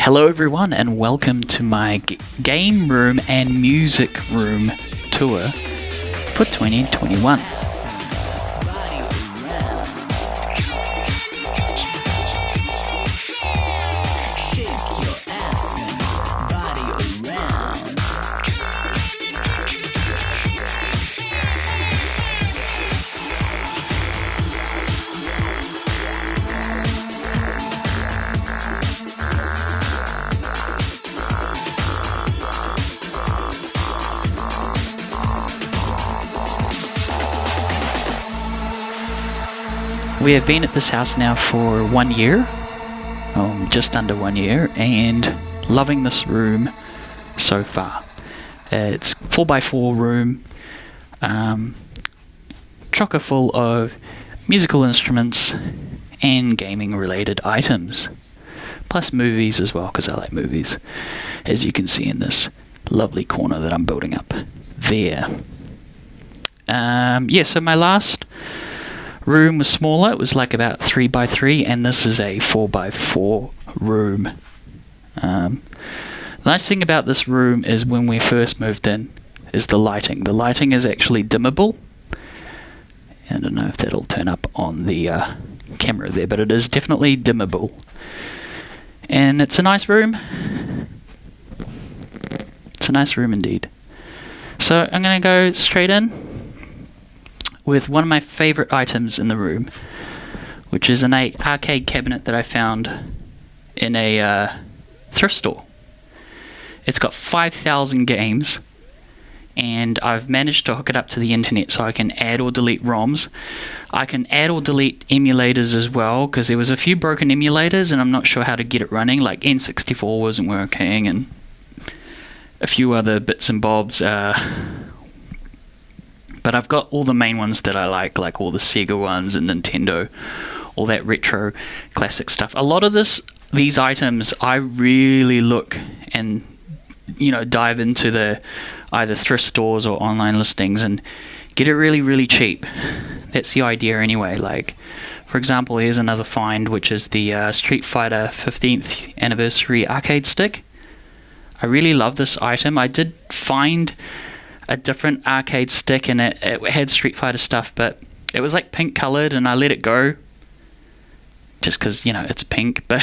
Hello everyone and welcome to my game room and music room tour for 2021. We have been at this house now for 1 year, just under 1 year, and loving this room so far. It's 4x4 room, chocker full of musical instruments and gaming related items, plus movies as well, because I like movies, as you can see in this lovely corner that I'm building up there. So my last room was smaller. It was like about 3x3, and this is a 4x4 room. The nice thing about this room is when we first moved in is the lighting. The lighting is actually dimmable. I don't know if that'll turn up on the camera there, but it is definitely dimmable. And it's a nice room. It's a nice room indeed. So I'm going to go straight in with one of my favorite items in the room, which is an arcade cabinet that I found in a thrift store. It's got 5,000 games, and I've managed to hook it up to the internet so I can add or delete ROMs. I can add or delete emulators as well, because there was a few broken emulators and I'm not sure how to get it running, like N64 wasn't working and a few other bits and bobs. But I've got all the main ones that I like all the Sega ones and Nintendo, all that retro classic stuff. A lot of these items I really look and dive into the either thrift stores or online listings and get it really, really cheap. That's the idea anyway. Like, for example, here's another find, which is the Street Fighter 15th anniversary arcade stick. I really love this item. I did find a different arcade stick, and it had Street Fighter stuff, but it was like pink colored, and I let it go just because it's pink. But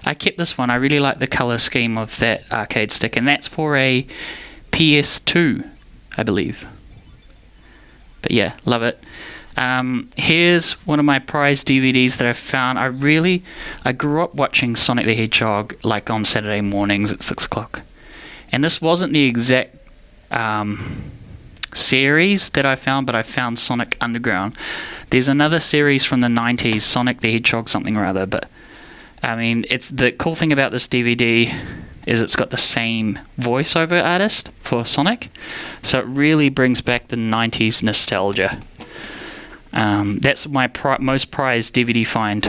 I kept this one. I really like the color scheme of that arcade stick, and that's for a PS2, I believe. But yeah, love it. Here's one of my prized DVDs that I found. I grew up watching Sonic the Hedgehog like on Saturday mornings at 6 o'clock, and this wasn't the exact series that I found, but I found Sonic Underground. There's another series from the 90s, Sonic the Hedgehog something or other, but I mean, it's the cool thing about this DVD is it's got the same voiceover artist for Sonic, so it really brings back the 90s nostalgia. That's my most prized DVD find.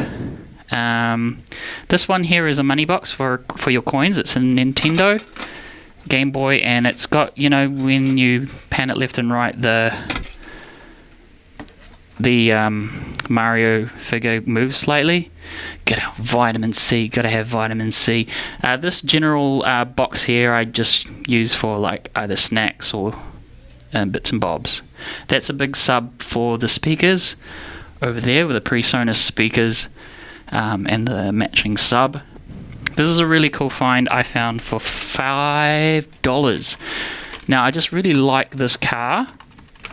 This one here is a money box for your coins. It's a Nintendo Game Boy, and it's got, when you pan it left and right, the Mario figure moves slightly. Gotta have vitamin C. This general box here I just use for like either snacks or bits and bobs. That's a big sub for the speakers over there with the PreSonus speakers and the matching sub. This is a really cool find I found for $5. Now, I just really like this car.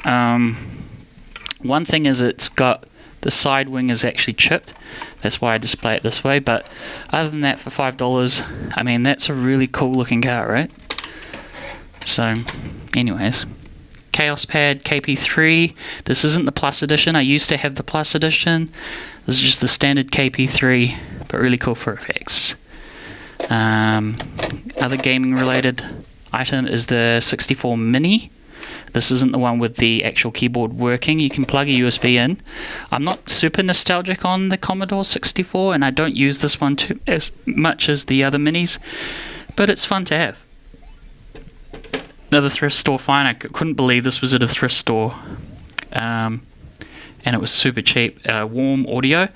One thing is it's got the side wing is actually chipped. That's why I display it this way. But other than that, for $5, I mean, that's a really cool looking car, right? So, anyways. Chaos Pad KP3. This isn't the Plus Edition. I used to have the Plus Edition. This is just the standard KP3, but really cool for effects. Other gaming related item is the 64 Mini. This isn't the one with the actual keyboard working. You can plug a USB in. I'm not super nostalgic on the Commodore 64, and I don't use this one as much as the other minis, but it's fun to have. Another thrift store find. I couldn't believe this was at a thrift store, and it was super cheap. Warm audio.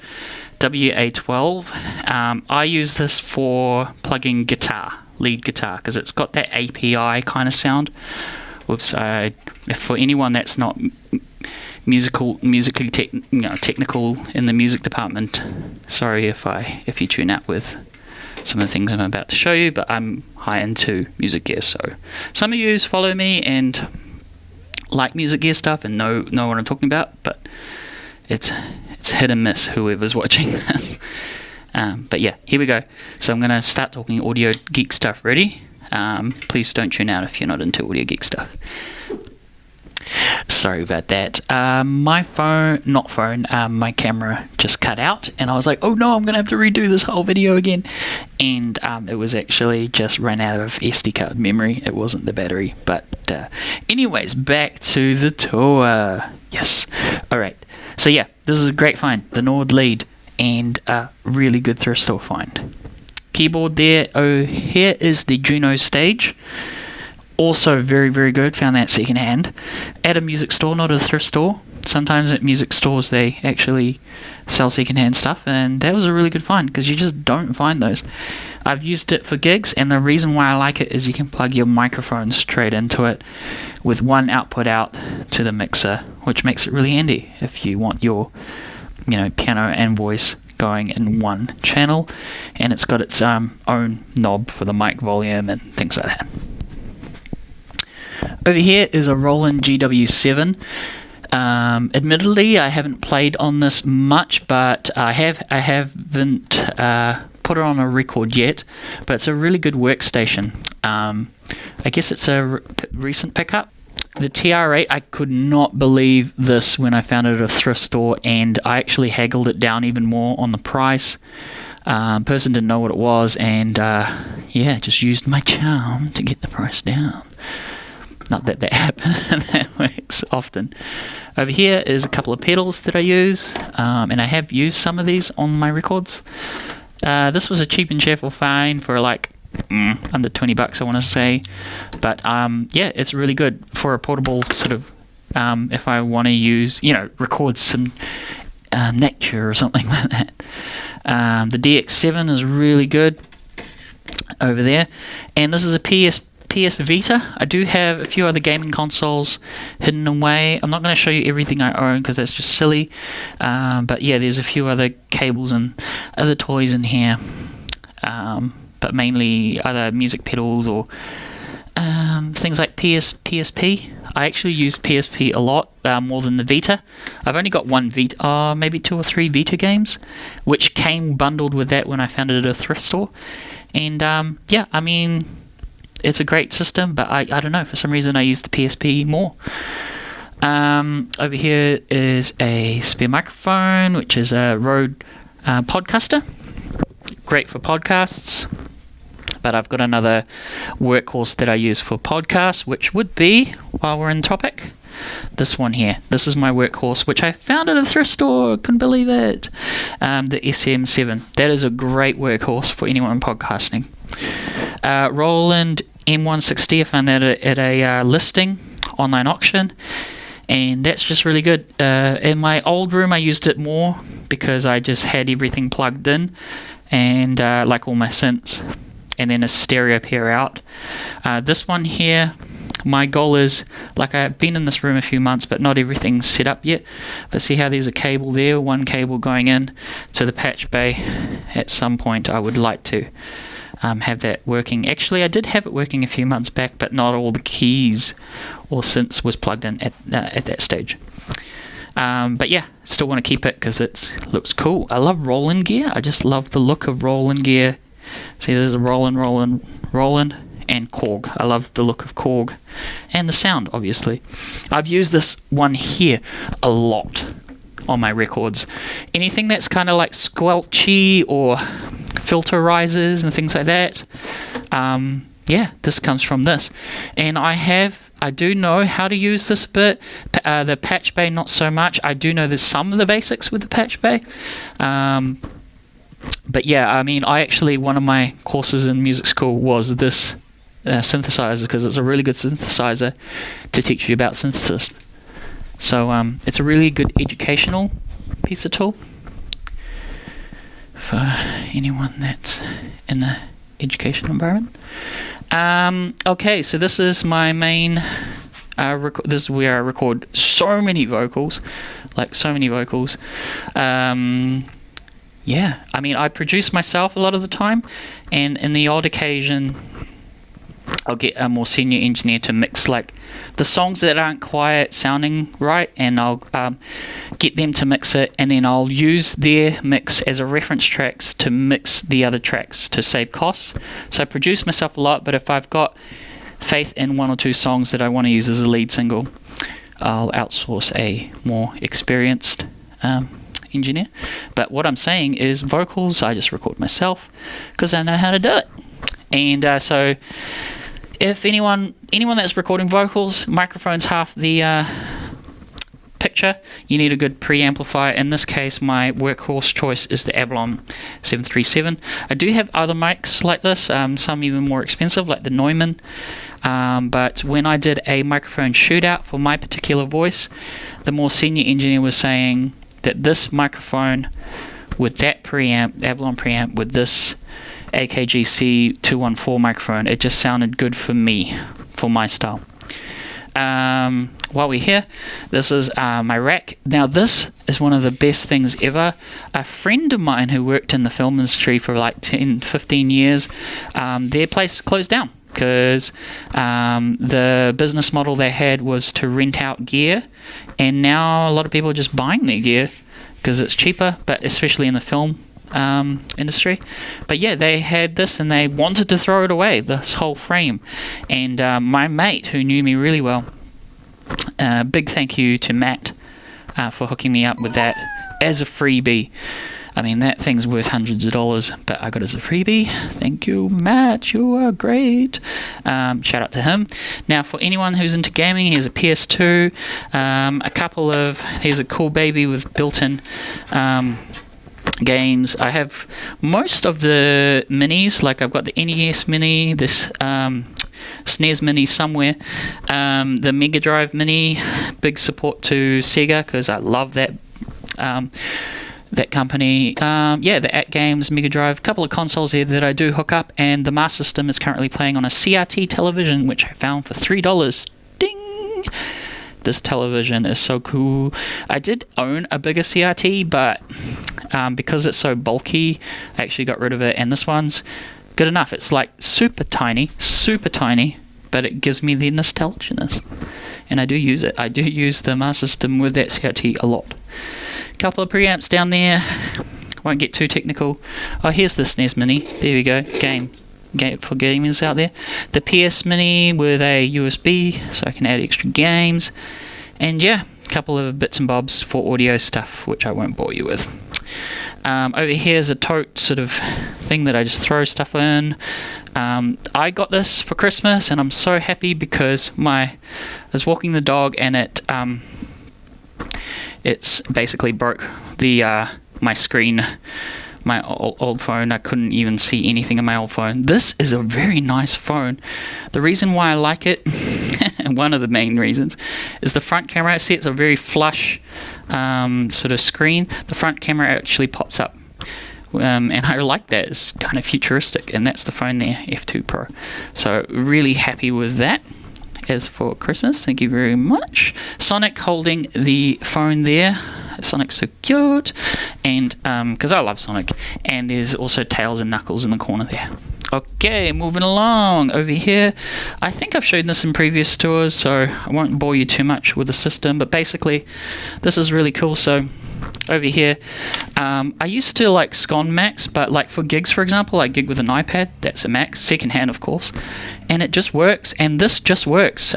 WA12. I use this for plugging lead guitar, because it's got that API kind of sound. Whoops! For anyone that's not musically technical in the music department, sorry if you tune out with some of the things I'm about to show you, but I'm high into music gear, so some of you follow me and like music gear stuff and know what I'm talking about, but it's hit and miss whoever's watching. But yeah, here we go. So I'm going to start talking audio geek stuff. Ready? Please don't tune out if you're not into audio geek stuff. Sorry about that. My my camera just cut out, and I was like, oh no, I'm going to have to redo this whole video again. And it was actually just ran out of SD card memory. It wasn't the battery. But anyways, back to the tour. Yes. Alright. So yeah, this is a great find. The Nord lead, and a really good thrift store find. Keyboard there. Oh, here is the Juno Stage. Also very, very good. Found that second hand at a music store, not a thrift store. Sometimes at music stores they actually sell second hand stuff, and that was a really good find because you just don't find those. I've used it for gigs, and the reason why I like it is you can plug your microphone straight into it with one output out to the mixer, which makes it really handy if you want your piano and voice going in one channel, and it's got its own knob for the mic volume and things like that. Over here is a Roland Gw7. Admittedly, I haven't played on this much, but I haven't put it on a record yet. But it's a really good workstation. I guess it's a recent pickup. The TR8, I could not believe this when I found it at a thrift store, and I actually haggled it down even more on the price. Person didn't know what it was, and just used my charm to get the price down. Not that happens, that works often. Over here is a couple of pedals that I use, and I have used some of these on my records. This was a cheap and cheerful find for like under $20, I want to say. But it's really good for a portable sort of, if I want to use, record some nature or something like that. The DX7 is really good over there. And this is a PS Vita. I do have a few other gaming consoles hidden away. I'm not going to show you everything I own because that's just silly. But yeah, there's a few other cables and other toys in here. But mainly other music pedals or things like PSP. I actually use PSP a lot, more than the Vita. I've only got one Vita, maybe 2 or 3 Vita games, which came bundled with that when I found it at a thrift store. And it's a great system, but I don't know, for some reason I use the PSP more. Over here is a spare microphone, which is a Rode Podcaster. Great for podcasts. But I've got another workhorse that I use for podcasts, which would be, while we're in topic, this one here. This is my workhorse, which I found at a thrift store. Couldn't believe it. The SM7. That is a great workhorse for anyone podcasting. Roland M160. I found that at a listing, online auction, and that's just really good. In my old room I used it more because I just had everything plugged in, and like all my synths, and then a stereo pair out. This one here, my goal is, like, I've been in this room a few months but not everything's set up yet, but see how there's a cable there, one cable going in to the patch bay. At some point I would like to have that working. Actually, I did have it working a few months back, but not all the keys or synths was plugged in at that stage. But yeah, still want to keep it because it looks cool. I love Roland gear. I just love the look of Roland gear. See, there's a Roland, and Korg. I love the look of Korg and the sound, obviously. I've used this one here a lot on my records. Anything that's kind of like squelchy or filter risers and things like that, this comes from this. And I do know how to use this bit. The patch bay, not so much. I do know there's some of the basics with the patch bay. But yeah, I actually, one of my courses in music school was this synthesizer, because it's a really good synthesizer to teach you about synthesis. So it's a really good educational piece of tool. for anyone that's in the education environment. Okay, so this is my main this is where I record so many vocals, yeah, I mean, I produce myself a lot of the time, and in the odd occasion I'll get a more senior engineer to mix like the songs that aren't quite sounding right, and I'll get them to mix it, and then I'll use their mix as a reference tracks to mix the other tracks to save costs. So I produce myself a lot, but if I've got faith in one or two songs that I want to use as a lead single, I'll outsource a more experienced engineer. But what I'm saying is vocals, I just record myself because I know how to do it. And so if anyone that's recording vocals, microphone's half the picture. You need a good preamplifier. In this case, my workhorse choice is the Avalon 737. I do have other mics like this, some even more expensive, like the Neumann. But when I did a microphone shootout for my particular voice, the more senior engineer was saying that this microphone with that preamp, Avalon preamp, with this AKG C214 microphone, it just sounded good for me, for my style. While we're here, this is my rack. Now this is one of the best things ever. A friend of mine who worked in the film industry for like 10-15 years, their place closed down because the business model they had was to rent out gear, and now a lot of people are just buying their gear because it's cheaper, but especially in the film industry. But yeah, they had this and they wanted to throw it away, this whole frame. And my mate, who knew me really well, big thank you to Matt for hooking me up with that as a freebie. I mean, that thing's worth hundreds of dollars, but I got it as a freebie. Thank you, Matt. You are great. Shout out to him. Now, for anyone who's into gaming, here's a PS2. Here's a cool baby with built-in games. I have most of the minis, like I've got the NES Mini, this SNES Mini somewhere, the Mega Drive Mini, big support to Sega because I love that company. Yeah, the At Games, Mega Drive, a couple of consoles here that I do hook up, and the Master System is currently playing on a CRT television, which I found for $3. Ding! This television is so cool. I did own a bigger CRT, but because it's so bulky, I actually got rid of it, and this one's good enough. It's like super tiny, but it gives me the nostalgia-ness, and I do use it. I do use the Master System with that CRT a lot. Couple of preamps down there, won't get too technical. Oh, here's the SNES Mini. There we go. Game for gamers out there. The PS Mini with a USB, so I can add extra games. And yeah, a couple of bits and bobs for audio stuff, which I won't bore you with. Over here is a tote sort of thing that I just throw stuff in. I got this for Christmas, and I'm so happy because I was walking the dog, and it's basically broke my screen, my old phone. I couldn't even see anything in my old phone. This is a very nice phone. The reason why I like it, and one of the main reasons, is the front camera. See, it's a very flush sort of screen. The front camera actually pops up, and I like that. It's kind of futuristic, and that's the phone there, F2 Pro. So really happy with that. As for Christmas, thank you very much. Sonic holding the phone there. Sonic's so cute, and because I love Sonic. And there's also Tails and Knuckles in the corner there. Okay, moving along over here. I think I've shown this in previous tours, so I won't bore you too much with the system, but basically this is really cool. So over here, I used to like scon Macs, but like for gigs, for example, I gig with an iPad. That's a Mac, secondhand of course, and it just works, and this just works.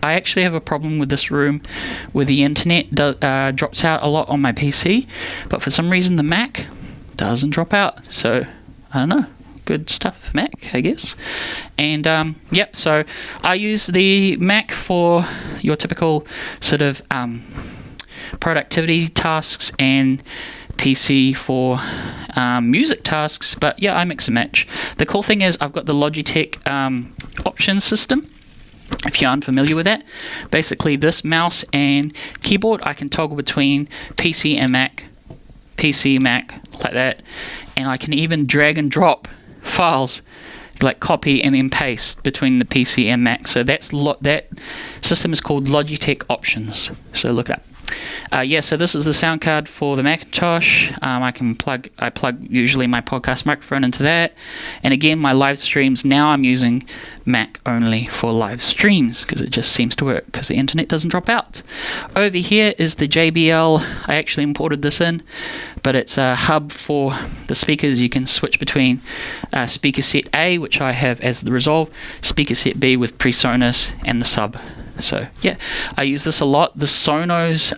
I actually have a problem with this room where the internet drops out a lot on my PC, but for some reason the Mac doesn't drop out. So I don't know, good stuff, Mac, I guess. And yep, so I use the Mac for your typical sort of productivity tasks, and PC for music tasks. But yeah, I mix and match. The cool thing is I've got the Logitech options system. If you aren't familiar with that, basically this mouse and keyboard I can toggle between PC and Mac PC, Mac, like that, and I can even drag and drop files, like copy and then paste between the PC and Mac. So that system is called Logitech Options. So look it up. Yeah, so this is the sound card for the Macintosh. I plug usually my podcast microphone into that, and again my live streams, now I'm using Mac only for live streams because it just seems to work because the internet doesn't drop out. Over here is the JBL. I actually imported this in, but it's a hub for the speakers. You can switch between speaker set A, which I have as the Resolve, speaker set B with PreSonus, and the sub. So yeah, I use this a lot. The Sonos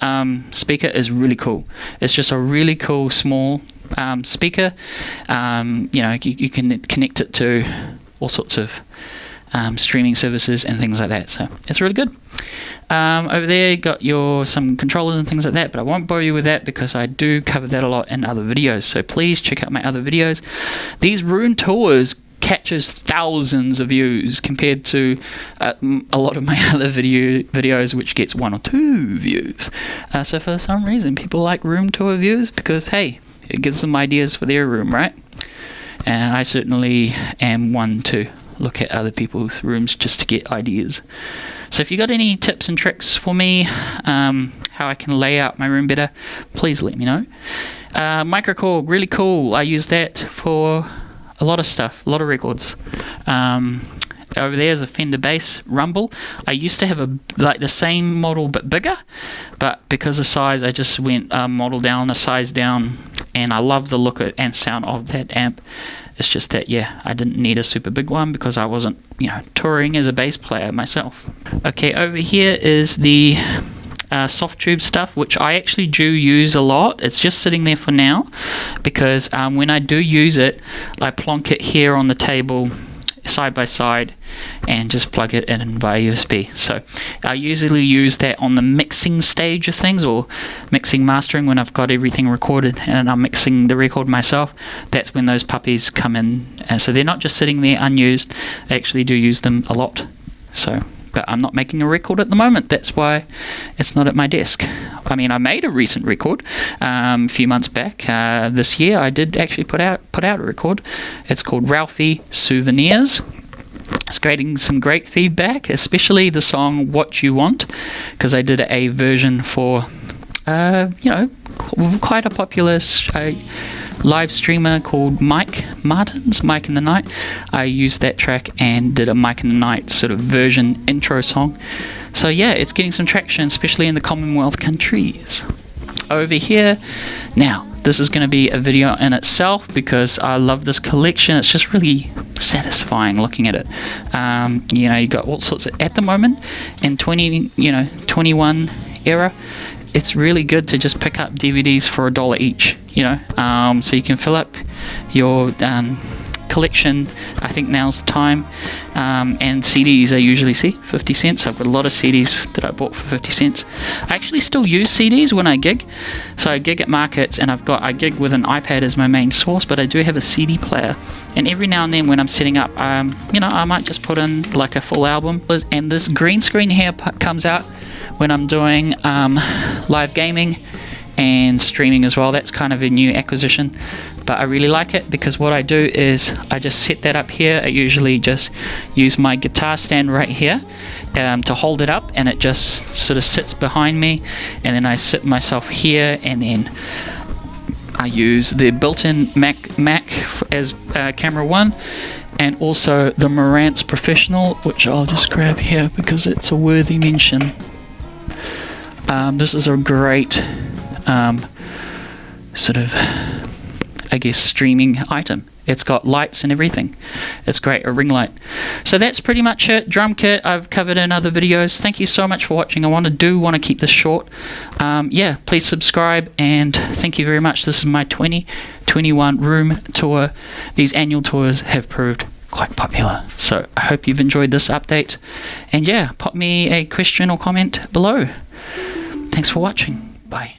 speaker is really cool. It's just a really cool small speaker. You know, you can connect it to all sorts of streaming services and things like that. So it's really good. Over there you got some controllers and things like that, but I won't bore you with that because I do cover that a lot in other videos. So please check out my other videos. These room tours catches thousands of views compared to a lot of my other videos which gets 1 or 2 views. So for some reason people like room tour views because hey, it gives them ideas for their room, right? And I certainly am one to look at other people's rooms just to get ideas. So if you got any tips and tricks for me, how I can lay out my room better, please let me know. Microkorg, really cool. I use that for a lot of stuff, a lot of records. Over there is a Fender bass Rumble. I used to have the same model but bigger, but because of size I just went model down, a size down, and I love the look and sound of that amp. It's just that, yeah, I didn't need a super big one because I wasn't, you know, touring as a bass player myself. Okay, over here is the soft tube stuff, which I actually do use a lot. It's just sitting there for now because when I do use it, I plonk it here on the table side by side and just plug it in via USB. So I usually use that on the mixing stage of things, or mixing mastering, when I've got everything recorded and I'm mixing the record myself. That's when those puppies come in, and so they're not just sitting there unused. I actually do use them a lot. So but I'm not making a record at the moment, that's why it's not at my desk. I mean, I made a recent record a few months back. This year I did actually put out a record. It's called Ralphie Souvenirs. It's getting some great feedback, especially the song What You Want, because I did a version for you know, quite a popular live streamer called Mike Martins, Mike in the Night. I used that track and did a Mike in the Night sort of version intro song. So yeah, it's getting some traction, especially in the Commonwealth countries. Over here, now this is going to be a video in itself because I love this collection. It's just really satisfying looking at it. You know, you got all sorts of, at the moment in 21 era, it's really good to just pick up DVDs for $1 each, you know, so you can fill up your collection. I think now's the time. And CDs I usually see 50 cents. I've got a lot of CDs that I bought for 50 cents. I actually still use CDs when I gig. So I gig at markets, and I gig with an iPad as my main source, but I do have a CD player. And every now and then when I'm setting up, you know, I might just put in like a full album. And this green screen here comes out when I'm doing live gaming and streaming as well. That's kind of a new acquisition, but I really like it because what I do is I just set that up here. I usually just use my guitar stand right here to hold it up, and it just sort of sits behind me, and then I sit myself here, and then I use the built-in Mac as camera 1, and also the Marantz Professional, which I'll just grab here because it's a worthy mention. This is a great sort of, I guess, streaming item. It's got lights and everything. It's great, a ring light. So that's pretty much it. Drum kit I've covered in other videos. Thank you so much for watching. I want to keep this short. Yeah, please subscribe, and thank you very much. This is my 2021 room tour. These annual tours have proved quite popular, so I hope you've enjoyed this update, and yeah, pop me a question or comment below. Thanks for watching. Bye.